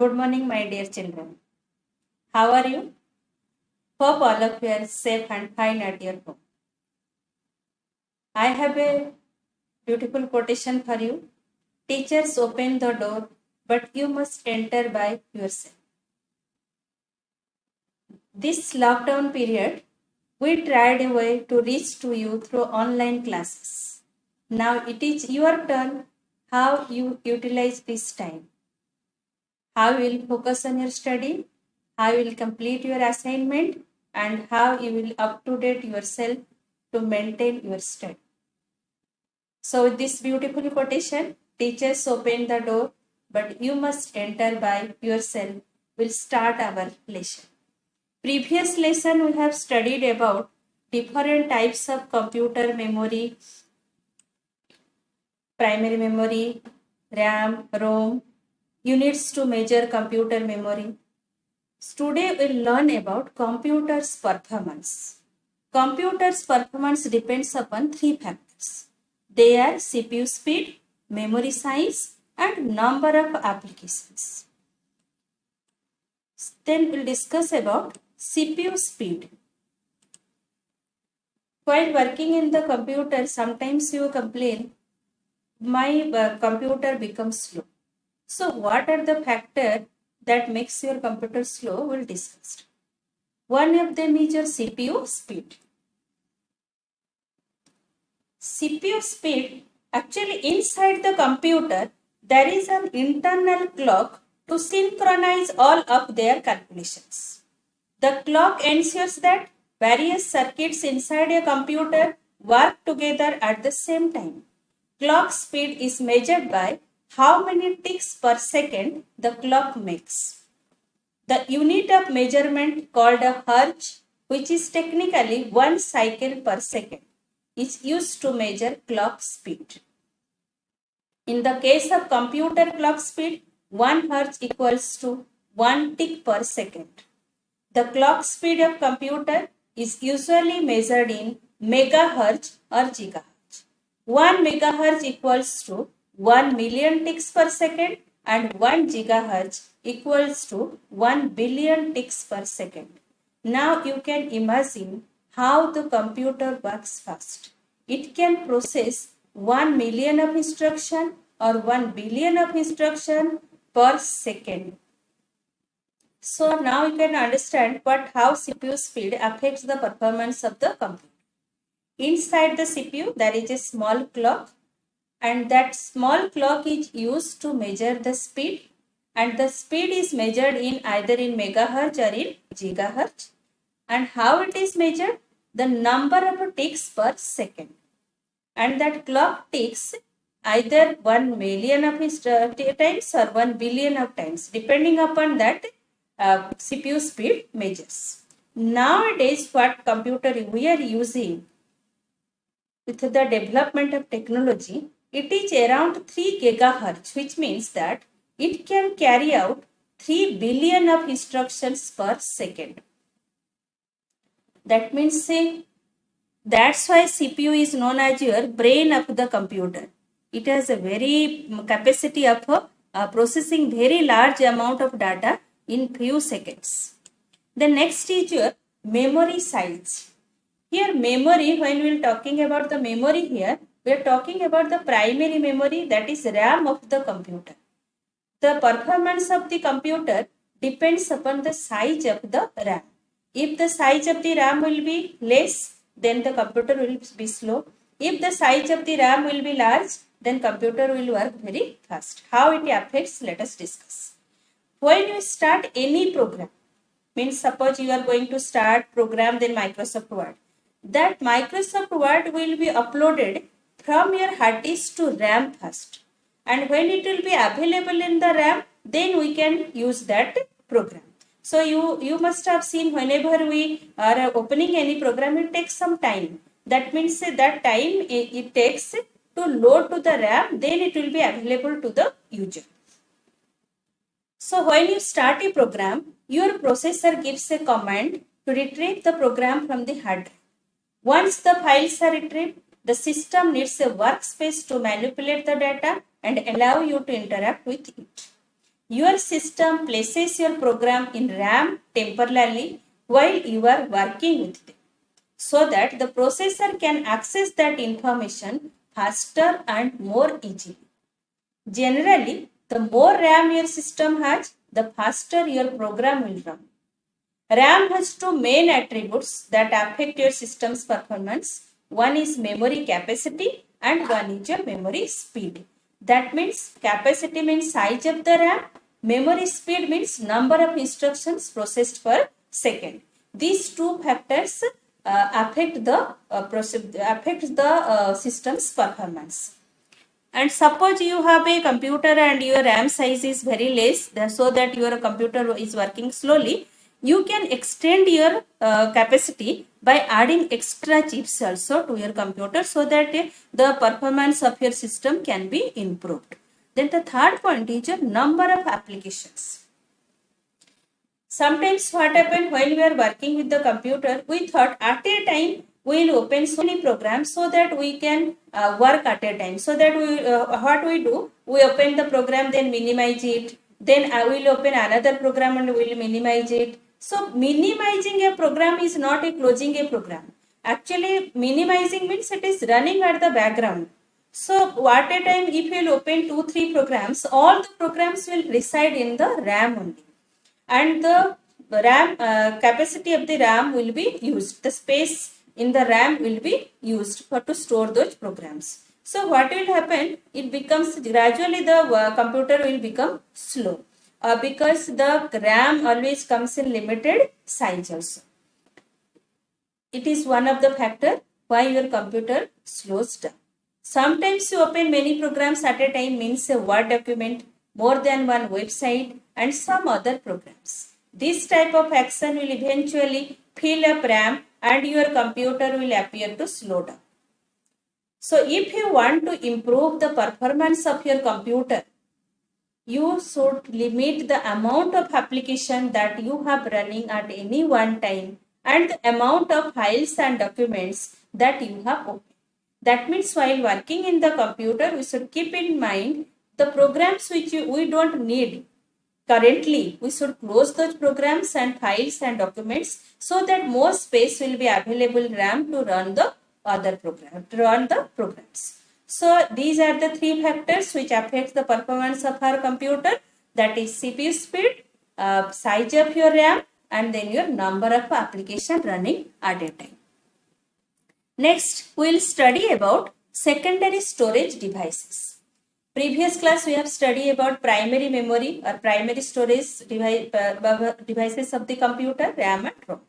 Good morning, my dear children. How are you? Hope all of you are safe and fine at your home. I have a beautiful quotation for you. Teachers open the door, but you must enter by yourself. This lockdown period, we tried a way to reach to you through online classes. Now it is your turn how you utilize this time. How you will focus on your study, how you will complete your assignment, and how you will up to date yourself to maintain your study. So with this beautiful quotation, teachers open the door, but you must enter by yourself. We'll start our lesson. Previous lesson we have studied about different types of computer memory, primary memory, RAM, ROM, units to measure computer memory. Today we'll learn about computer's performance. Computer's performance depends upon three factors. They are CPU speed, memory size, and number of applications. Then we'll discuss about CPU speed. While working in the computer, sometimes you complain, my computer becomes slow. So what are the factors that makes your computer slow? We'll discuss. One of them is your CPU speed. CPU speed, actually inside the computer, there is an internal clock to synchronize all of their calculations. The clock ensures that various circuits inside a computer work together at the same time. Clock speed is measured by how many ticks per second the clock makes. The unit of measurement called a hertz, which is technically 1 cycle per second, is used to measure clock speed. In the case of computer clock speed, 1 hertz equals to 1 tick per second. The clock speed of computer is usually measured in megahertz or gigahertz. 1 megahertz equals to 1 million ticks per second and 1 gigahertz equals to 1 billion ticks per second. Now you can imagine how the computer works fast. It can process 1 million of instruction or 1 billion of instruction per second. So now you can understand how CPU speed affects the performance of the computer. Inside the CPU, there is a small clock, and that small clock is used to measure the speed, and the speed is measured in either in megahertz or in gigahertz. And how it is measured? The number of ticks per second. And that clock ticks either 1 million of times or 1 billion of times, depending upon that CPU speed measures. Nowadays, what computer we are using with the development of technology, it is around 3 gigahertz, which means that it can carry out 3 billion of instructions per second. That means that's why CPU is known as your brain of the computer. It has a very capacity of processing very large amount of data in few seconds. The next is your memory size. Here memory, when we are talking about the memory here, we are talking about the primary memory, that is RAM of the computer. The performance of the computer depends upon the size of the RAM. If the size of the RAM will be less, then the computer will be slow. If the size of the RAM will be large, then computer will work very fast. How it affects, let us discuss. When you start any program, means suppose you are going to start program then Microsoft Word. That Microsoft Word will be uploaded from your hard disk to RAM first. And when it will be available in the RAM, then we can use that program. So you must have seen whenever we are opening any program, it takes some time. That means that time it takes to load to the RAM, then it will be available to the user. So when you start a program, your processor gives a command to retrieve the program from the hard drive. Once the files are retrieved, the system needs a workspace to manipulate the data and allow you to interact with it. Your system places your program in RAM temporarily while you are working with them, so that the processor can access that information faster and more easily. Generally, the more RAM your system has, the faster your program will run. RAM has two main attributes that affect your system's performance. One is memory capacity and one is your memory speed. That means capacity means size of the RAM, memory speed means number of instructions processed per second. These two factors affect the system's performance. And suppose you have a computer and your RAM size is very less, so that your computer is working slowly, you can extend your capacity by adding extra chips also to your computer, so that the performance of your system can be improved. Then the third point is your number of applications. Sometimes what happens when we are working with the computer, we thought at a time we will open so many programs so that we can work at a time. So that what we do, we open the program, then minimize it. Then I will open another program and we will minimize it. So minimizing a program is not a closing a program. Actually, minimizing means it is running at the background. So at a time, if you will open 2-3 programs, all the programs will reside in the RAM only, and the RAM capacity of the RAM will be used. The space in the RAM will be used for to store those programs. So what will happen? It becomes gradually the computer will become slow because the RAM always comes in limited size also. It is one of the factor why your computer slows down. Sometimes you open many programs at a time, means a Word document, more than one website and some other programs. This type of action will eventually fill up RAM and your computer will appear to slow down. So if you want to improve the performance of your computer, you should limit the amount of application that you have running at any one time and the amount of files and documents that you have opened. That means while working in the computer, we should keep in mind the programs which we don't need currently. We should close those programs and files and documents so that more space will be available in RAM to run the other program, to run the programs. So these are the three factors which affect the performance of our computer, that is CPU speed, size of your RAM, and then your number of application running at a time. Next, we will study about secondary storage devices. Previous class we have studied about primary memory or primary storage devices of the computer, RAM and ROM.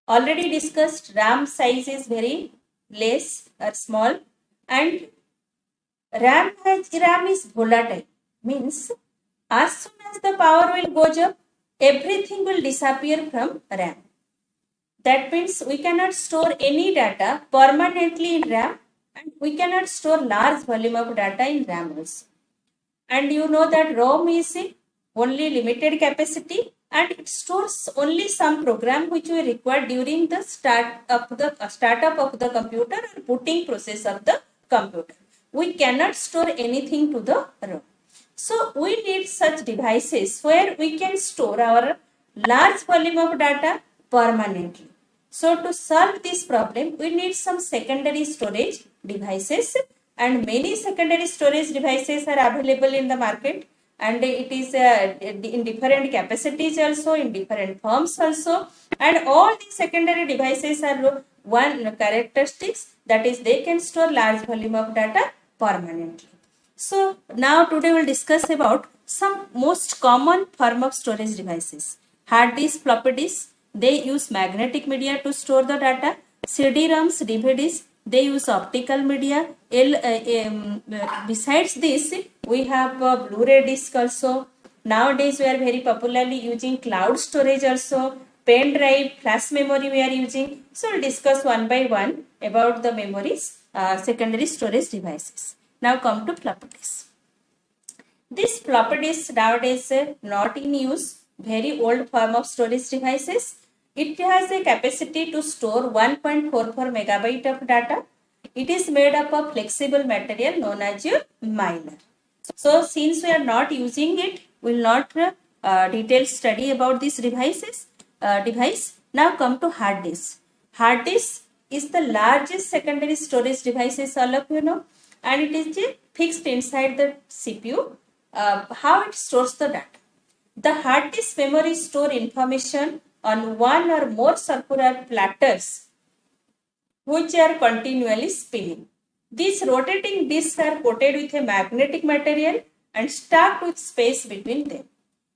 Already discussed, RAM size is very less or small, and RAM is volatile, means as soon as the power will goes up, everything will disappear from RAM. That means we cannot store any data permanently in RAM, and we cannot store large volume of data in RAM also. And you know that ROM is only limited capacity and it stores only some program which we require during the startup of the computer or booting process of the computer. We cannot store anything to the ROM. So we need such devices where we can store our large volume of data permanently. So to solve this problem, we need some secondary storage devices, and many secondary storage devices are available in the market, and it is in different capacities also, in different forms also, and all these secondary devices are one characteristics, that is they can store large volume of data permanently. So now today we'll discuss about some most common form of storage devices. Hard disk, floppy disk, they use magnetic media to store the data. CD-ROMs, DVDs, they use optical media. Besides this, we have Blu-ray disc also. Nowadays, we are very popularly using cloud storage also. Pen drive, flash memory we are using. So, we'll discuss one by one about the memories, secondary storage devices. Now, come to floppy disk. This floppy disk nowadays not in use, very old form of storage devices. It has a capacity to store 1.44 megabyte of data. It is made up of flexible material known as your minor. So since we are not using it, We will not detailed study about this device. Now come to hard disk. Hard disk is the largest secondary storage devices, all of you know, and it is fixed inside the CPU. How it stores the data? The hard disk memory store information on one or more circular platters which are continually spinning. These rotating disks are coated with a magnetic material and stacked with space between them.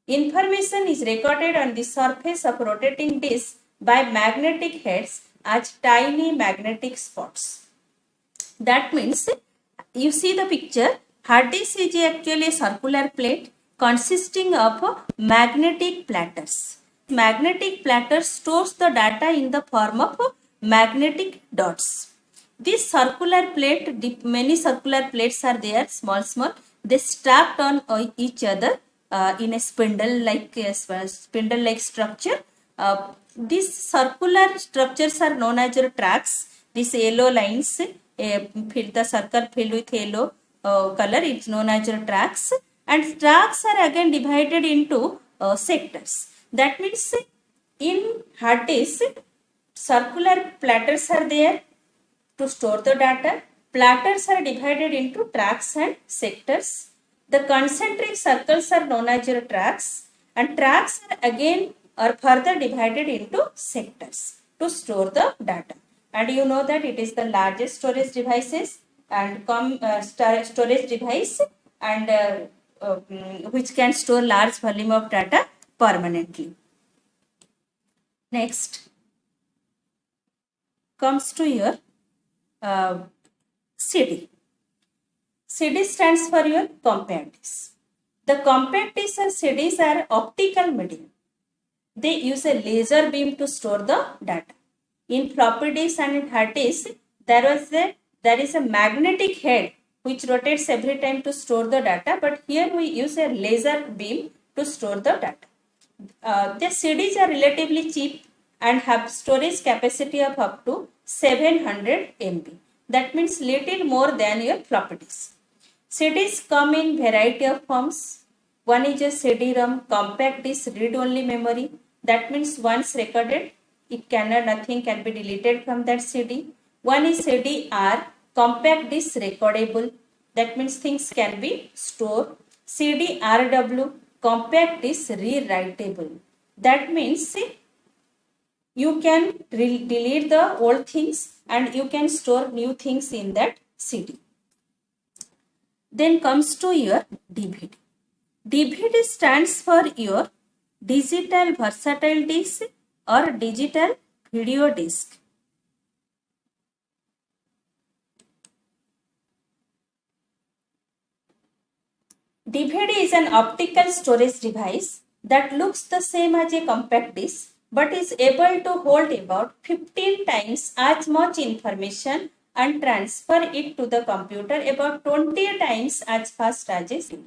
Information is recorded on the surface of rotating disks by magnetic heads as tiny magnetic spots. That means, you see the picture, hard disk is actually a circular plate consisting of magnetic platters. Magnetic platter stores the data in the form of magnetic dots. This circular plate, many circular plates are there, small, they stacked on each other in a spindle-like structure. These circular structures are known as tracks. These yellow lines, the circle filled with yellow color, it's known as tracks. And tracks are again divided into sectors. That means in hard disk, circular platters are there to store the data. Platters are divided into tracks and sectors. The concentric circles are known as your tracks, and tracks are again or further divided into sectors to store the data. And you know that it is the largest storage devices and storage device and which can store large volume of data permanently. Next comes to your CD. CD stands for your compact disc. The compact discs and CDs are optical medium. They use a laser beam to store the data. In floppy disk and in hard disk, there is a magnetic head which rotates every time to store the data, but here we use a laser beam to store the data. The CDs are relatively cheap and have storage capacity of up to 700 MB. That means little more than your floppy disk. CDs come in variety of forms. One is a CD-ROM, compact disk read-only memory. That means once recorded, nothing can be deleted from that CD. One is CD-R, compact disk recordable. That means things can be stored. CD-RW, compact disk rewritable. That means you can delete the old things and you can store new things in that CD. Then comes to your DVD. DVD stands for your digital versatile disc or digital video disc. DVD is an optical storage device that looks the same as a compact disc but is able to hold about 15 times as much information and transfer it to the computer about 20 times as fast as a CD.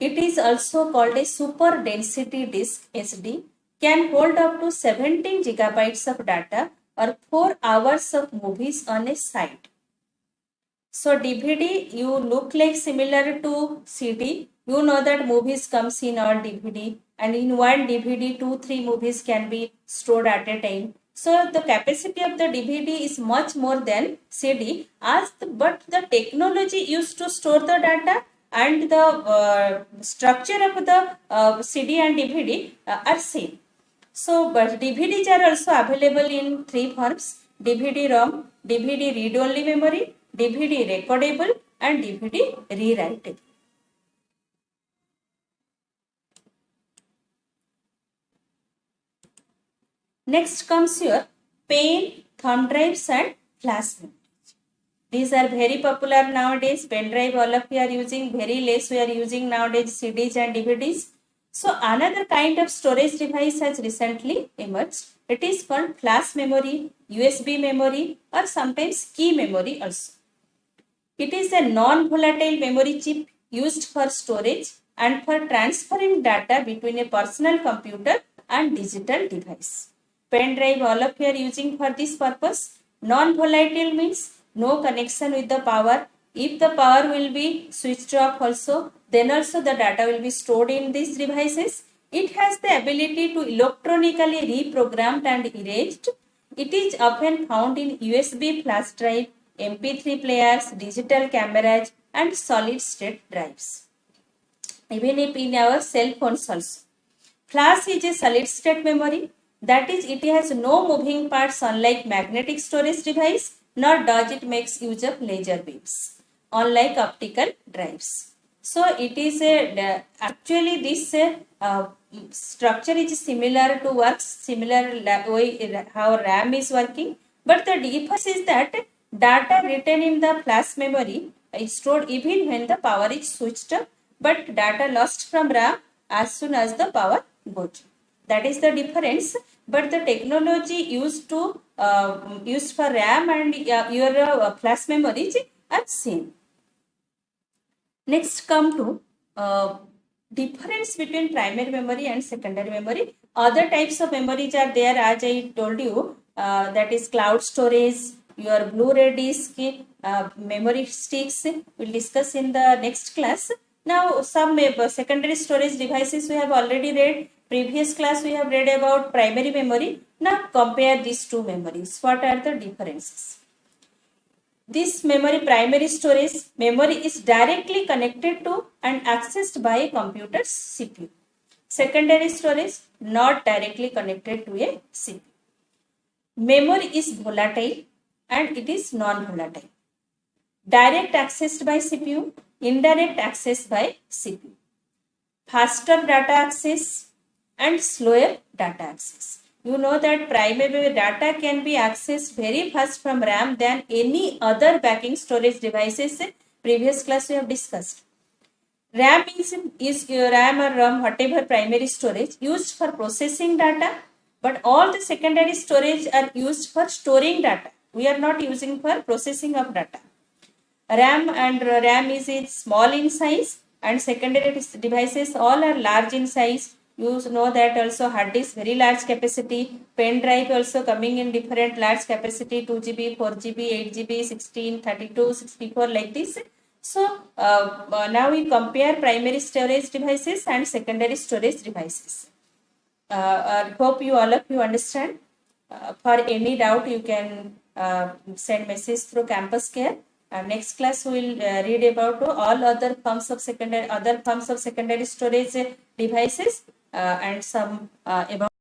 It is also called a super density disk. SD can hold up to 17 gigabytes of data or 4 hours of movies on a site. So DVD, you look like similar to CD. You know that movies comes in our DVD, and in one DVD 2-3 movies can be stored at a time. So the capacity of the DVD is much more than CD, but the technology used to store the data and the structure of the CD and DVD are same. So, but DVDs are also available in 3 forms: DVD-ROM, DVD read-only memory, DVD recordable, and DVD rewritable. Next comes your pen, thumb drives, and flash memory. These are very popular nowadays. Pen drive all of you are using, very less we are using nowadays CDs and DVDs. So another kind of storage device has recently emerged. It is called flash memory, USB memory, or sometimes key memory also. It is a non-volatile memory chip used for storage and for transferring data between a personal computer and digital device. Pen drive all of you are using for this purpose. Non-volatile means no connection with the power, If the power will be switched off also, then also the data will be stored in these devices. It has the ability to electronically reprogrammed and erased. It is often found in USB flash drive, MP3 players, digital cameras, and solid state drives. Even if in our cell phones also. Flash is a solid state memory, that is, it has no moving parts unlike magnetic storage device, nor does it make use of laser beams, unlike optical drives. So it is a actually this structure is similar to works similar way how RAM is working, but the difference is that data written in the flash memory is stored even when the power is switched off, but data lost from RAM as soon as the power goes. That is the difference. But the technology used to used for RAM and your flash memories are same. Next come to difference between primary memory and secondary memory. Other types of memories are there, as I told you, that is cloud storage, your Blu-ray disc, memory sticks. We'll discuss in the next class. Now some secondary storage devices we have already read. Previous class we have read about primary memory. Now compare these two memories. What are the differences? This memory, primary storage memory, is directly connected to and accessed by a computer's CPU. Secondary storage not directly connected to a CPU. Memory is volatile and it is non-volatile. Direct accessed by CPU, indirect access by CPU. Faster data access and slower data access. You know that primary data can be accessed very fast from RAM than any other backing storage devices. Previous class we have discussed. RAM is RAM or ROM, whatever primary storage, used for processing data, but all the secondary storage are used for storing data. We are not using for processing of data. RAM is small in size, and secondary devices all are large in size. You know that also hard disk very large capacity, pen drive also coming in different large capacity, 2 GB, 4 GB, 8 GB, 16, 32, 64 like this. So now we compare primary storage devices and secondary storage devices. I hope you all of you understand. For any doubt you can send message through Campus Care. Next class we will read about all other forms of secondary storage devices and some about